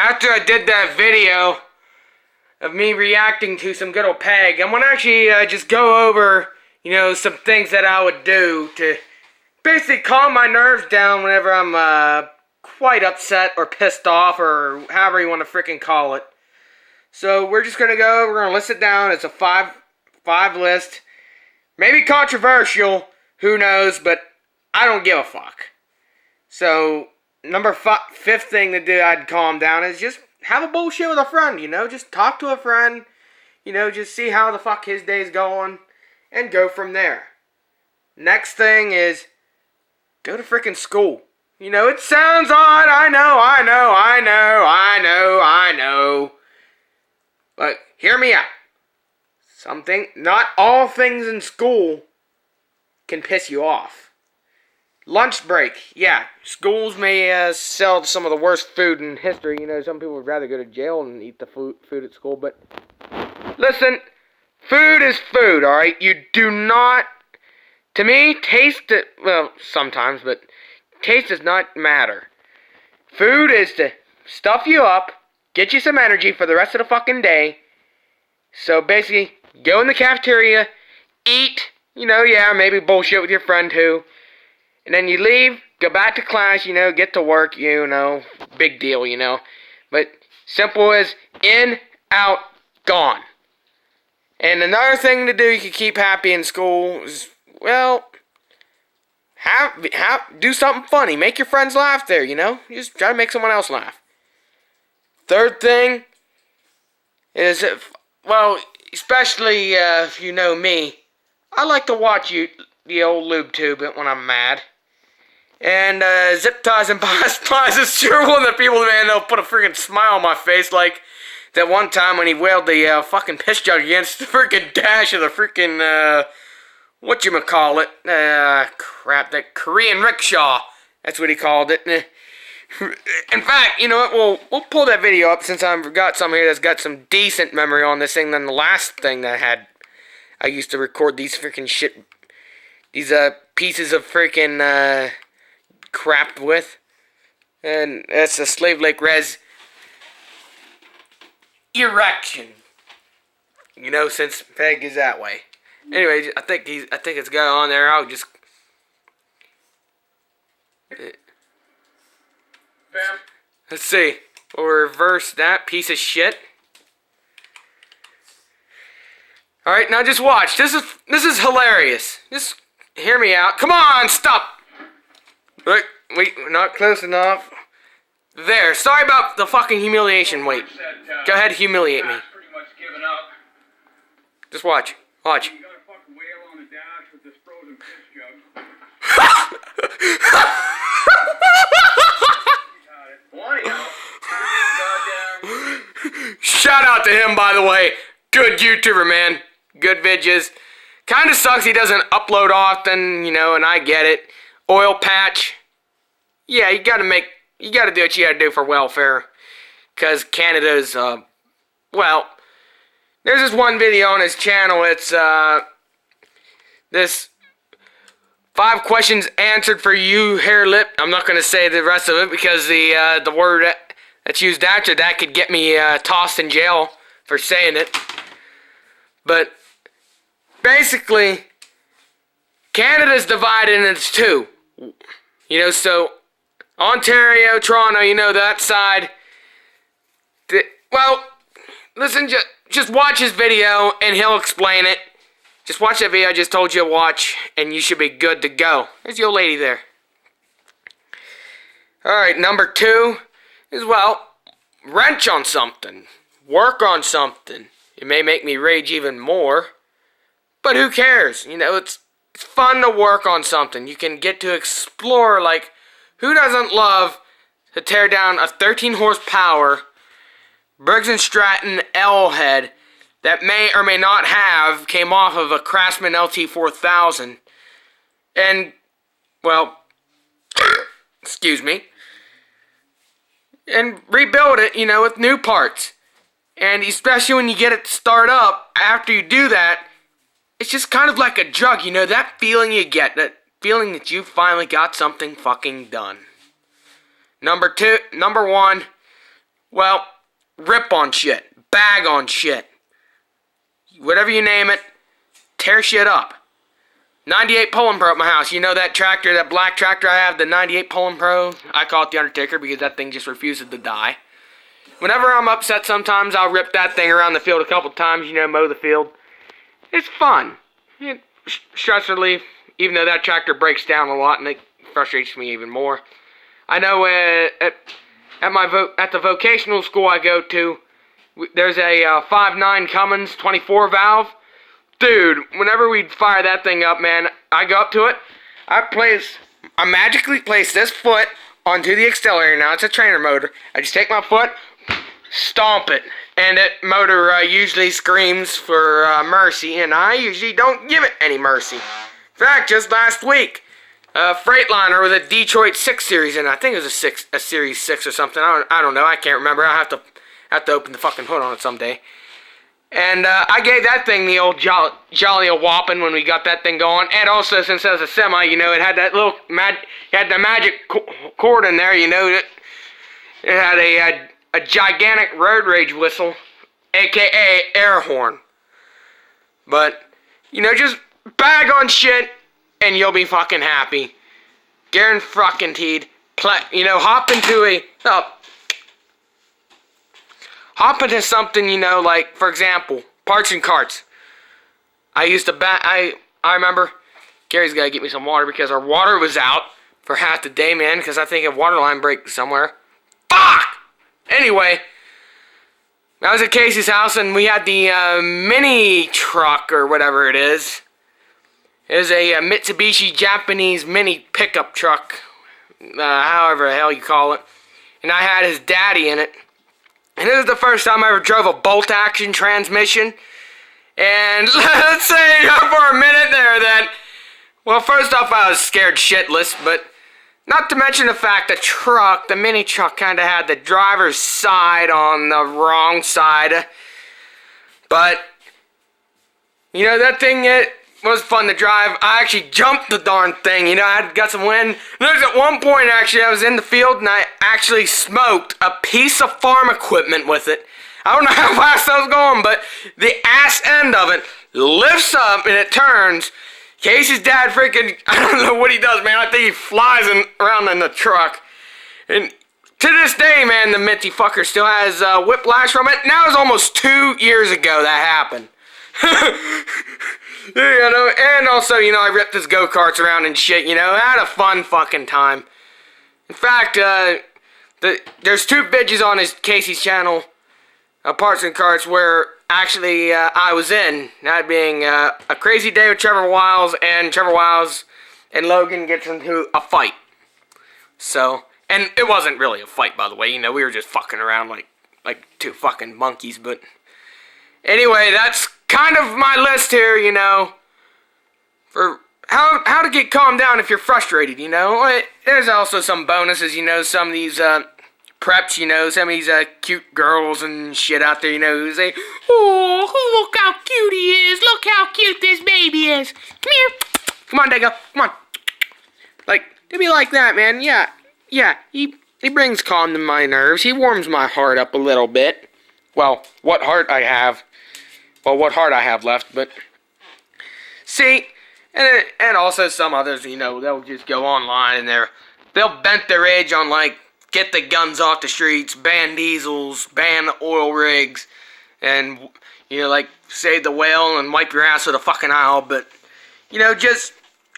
after I did that video of me reacting to some good old Peg, I'm gonna actually just go over, some things that I would do to basically calm my nerves down whenever I'm quite upset or pissed off or however you want to freaking call it. So we're just gonna we're gonna list it down. It's a five list. Maybe controversial, who knows, but I don't give a fuck. So fifth thing to do, I'd calm down, is just have a bullshit with a friend, just talk to a friend, just see how the fuck his day's going, and go from there. Next thing is, go to freaking school. It sounds odd, I know. But hear me out. Not all things in school can piss you off. Lunch break. Yeah, schools may sell some of the worst food in history. Some people would rather go to jail than eat the food at school. But listen, food is food, alright? You do not, to me, taste it, well, sometimes, but taste does not matter. Food is to stuff you up, get you some energy for the rest of the fucking day. So basically, go in the cafeteria, eat, maybe bullshit with your friend too. And then you leave, go back to class, get to work, big deal, But simple as in, out, gone. And another thing to do you can keep happy in school is, well, do something funny. Make your friends laugh there, Just try to make someone else laugh. Third thing is, especially if you know me, I like to watch the old lube tube when I'm mad. And zip ties and boss ties is sure one of the people, man, they'll put a freaking smile on my face, like that one time when he whaled the fucking piss jug against the freaking dash of the freaking, whatchamacallit, that Korean rickshaw. That's what he called it. In fact, you know what, we'll pull that video up since I've got some here that's got some decent memory on this thing than the last thing that I used to record these freaking these pieces of freaking crap with. And that's a Slave Lake Res erection. Since Peg is that way. Anyway, I think it's got on there. I'll just Bam. Let's see. We'll reverse that piece of shit. Alright, now just watch. This is hilarious. Just hear me out. Come on, stop! Wait, not close enough. There. Sorry about the fucking humiliation. Wait. Go ahead, humiliate me. Pretty much given up. Just watch. Watch. You got a fucking whale on the dash with this frozen piss jug. Shout out to him, by the way. Good YouTuber, man. Good vidges. Kinda sucks he doesn't upload often, and I get it. Oil patch. Yeah, you gotta do what you gotta do for welfare. Cause Canada's, well, there's this one video on his channel. It's, this 5 questions answered for you, hair lip. I'm not gonna say the rest of it because the word that's used after that could get me tossed in jail for saying it. But basically, Canada's divided into two. So Ontario, Toronto, that side. Well, listen, just watch his video and he'll explain it. Just watch that video I just told you to watch and you should be good to go. There's the old lady there. Alright, number 2 is, wrench on something. Work on something. It may make me rage even more, but who cares? It's fun to work on something. You can get to explore, like, who doesn't love to tear down a 13 horsepower Briggs & Stratton L-head that may or may not have came off of a Craftsman LT4000 and, excuse me, and rebuild it, with new parts. And especially when you get it to start up, after you do that, it's just kind of like a drug, that feeling you get, that feeling that you finally got something fucking done. Number 1, Well, rip on shit, bag on shit, whatever you name it, tear shit up. 98 Pulling Pro at my house. You know that tractor, that black tractor I have, the 98 Pulling Pro? I call it the Undertaker because that thing just refuses to die. Whenever I'm upset sometimes, I'll rip that thing around the field a couple times, mow the field. It's fun. Stress relief, even though that tractor breaks down a lot and it frustrates me even more. I know at the vocational school I go to, there's a 5.9 Cummins 24 valve. Dude, whenever we fire that thing up, man, I go up to it. I magically place this foot onto the accelerator. Now it's a trainer motor. I just take my foot, stomp it, and that motor usually screams for mercy, and I usually don't give it any mercy. In fact, just last week, Freightliner with a Detroit 6 series, and I think it was a Series 6 or something. I don't know. I can't remember. I'll have to open the fucking hood on it someday. And I gave that thing the old jolly a whopping when we got that thing going. And also, since it was a semi, it had that little had the magic cord in there. It had a gigantic road rage whistle, aka air horn. But just bag on shit, and you'll be fucking happy. Guaranteed. Hop into something, like, for example, parts and carts. I remember, Gary's got to get me some water because our water was out for half the day, man, because I think a water line break somewhere. Fuck! Anyway, I was at Casey's house, and we had the mini truck, or whatever it is. It was a Mitsubishi Japanese mini pickup truck, however the hell you call it. And I had his daddy in it. And this is the first time I ever drove a bolt-action transmission. And let's say for a minute there that, well, first off, I was scared shitless, but not to mention the fact the mini truck kind of had the driver's side on the wrong side. But, that thing, it was fun to drive. I actually jumped the darn thing, I got some wind. There's at one point, actually, I was in the field and I actually smoked a piece of farm equipment with it. I don't know how fast I was going, but the ass end of it lifts up and it turns. Casey's dad freaking, I don't know what he does, man. I think he flies around in the truck. And to this day, man, the minty fucker still has whiplash from it. Now it's almost 2 years ago that happened. And also, I ripped his go-karts around and shit, I had a fun fucking time. In fact, there's 2 videos on Casey's channel, Parts and Carts, where actually I was in, that being a crazy day with Trevor Wiles, and Trevor Wiles and Logan gets into a fight. So, and it wasn't really a fight, by the way, we were just fucking around like 2 fucking monkeys, but anyway, that's kind of my list here, for how to get calmed down if you're frustrated, There's also some bonuses, some of these preps, some of these cute girls and shit out there, who say, oh, look how cute he is, look how cute this baby is. Come here. Come on, Dago, come on. Like, to be like that, man, yeah, he brings calm to my nerves, he warms my heart up a little bit. Well, what heart I have left, but see, and also some others, they'll just go online and they'll vent their rage on, like, get the guns off the streets, ban diesels, ban oil rigs, and, like, save the whale and wipe your ass with a fucking aisle, but, just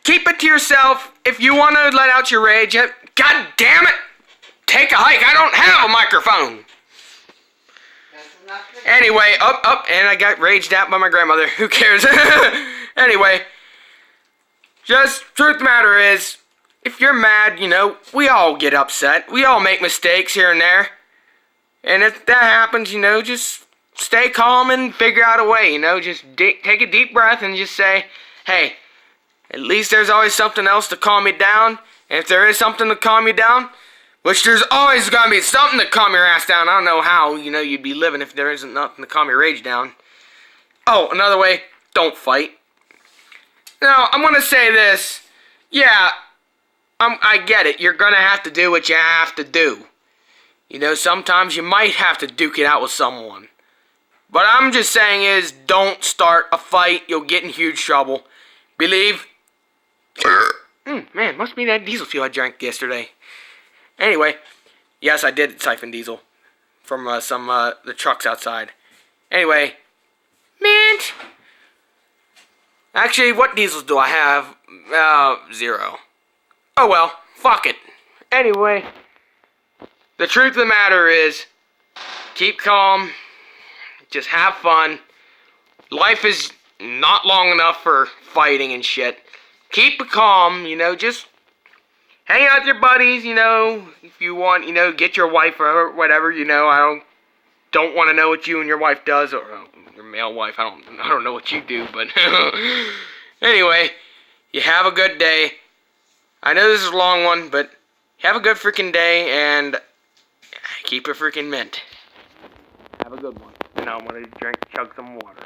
keep it to yourself. If you want to let out your rage, god damn it, take a hike. I don't have a microphone. Anyway, and I got raged at by my grandmother. Who cares? Anyway, just truth of the matter is, if you're mad, we all get upset. We all make mistakes here and there. And if that happens, just stay calm and figure out a way, just take a deep breath and just say, hey, at least there's always something else to calm me down. And if there is something to calm you down, which there's always going to be something to calm your ass down. I don't know how, you'd be living if there isn't nothing to calm your rage down. Oh, another way, don't fight. Now, I'm going to say this. Yeah, I get it. You're going to have to do what you have to do. You know, sometimes you might have to duke it out with someone. But I'm just saying is, don't start a fight. You'll get in huge trouble. Believe. Man, must be that diesel fuel I drank yesterday. Anyway, yes, I did siphon diesel from the trucks outside. Anyway, mint. Actually, what diesels do I have? 0. Oh well, fuck it. Anyway, the truth of the matter is, keep calm. Just have fun. Life is not long enough for fighting and shit. Keep calm, you know, just hang out with your buddies, you know, if you want, you know, get your wife or whatever, you know. I don't want to know what you and your wife does, or your male wife. I don't know what you do, but anyway, you have a good day. I know this is a long one, but have a good freaking day and keep it freaking mint. Have a good one. And now I'm gonna chug some water.